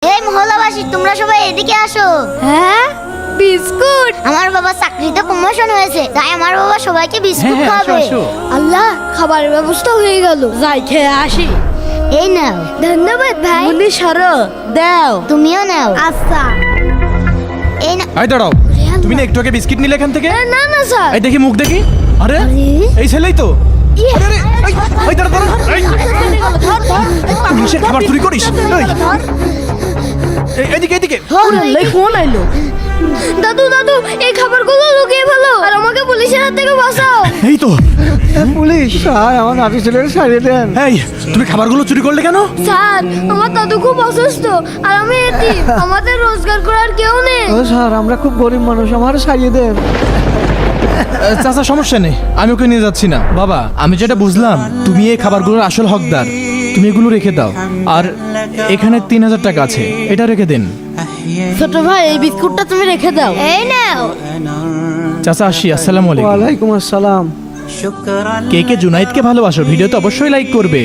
এই মহল্লাবাসী তোমরা সবাই এদিকে আসো। হ্যাঁ বিস্কুট। আমার বাবা চাকরিতে প্রমোশন হয়েছে, তাই আমার বাবা সবাইকে বিস্কুট খাওয়াবে। আল্লাহ, খাবারের ব্যবস্থা হয়ে গেল, যাই খেয়ে আসি। এই নাও। ধন্যবাদ ভাই। মুন্নি সরো দাও। তুমিও নাও। আচ্ছা। এই না। এই দাঁড়াও, তুমি না একটু আগে বিস্কিট নিলে এখান থেকে? না না স্যার। এই দেখি মুখ দেখি। আরে এই ছেলেই তো। আরে আরে এই দাঁড়া দাঁড়া। পুলিশের খাবার চুরি করিস? এদিকে এদিকে। কোন আইলো? দাদু দাদু, এই খাবারগুলো লুকিয়ে ফেলো আর আমাকে পুলিশের হাত থেকে বাঁচাও। এই তো পুলিশ স্যার, আমার নাতি ছেলের ছাড়িয়ে দেন। এই তুমি খাবারগুলো চুরি করলে কেন? স্যার, আমার দাদু খুব অসুস্থ আর আমি এতিম, আমাদের রোজগার করার কেউ নেই। ও স্যার, আমরা খুব গরিব মানুষ, আমার ছাড়িয়ে দেন। চাচা সমস্যা নেই, আমি ওকে নিয়ে যাচ্ছি না। বাবা, আমি যেটা বুঝলাম তুমি এই খাবারগুলোর আসল হকদার, তুমি এগুলো রেখে দাও। আর এখানে 3000 টাকা আছে, এটা রেখে দিন। ছোট ভাই, এই বিস্কুটটা তুমি রেখে দাও। এই নাও। চাচা আসি, আসসালামু আলাইকুম। ওয়ালাইকুম আসসালাম। কে কে জুনাইদকে ভালোবাসো, ভিডিও তো অবশ্যই লাইক করবে।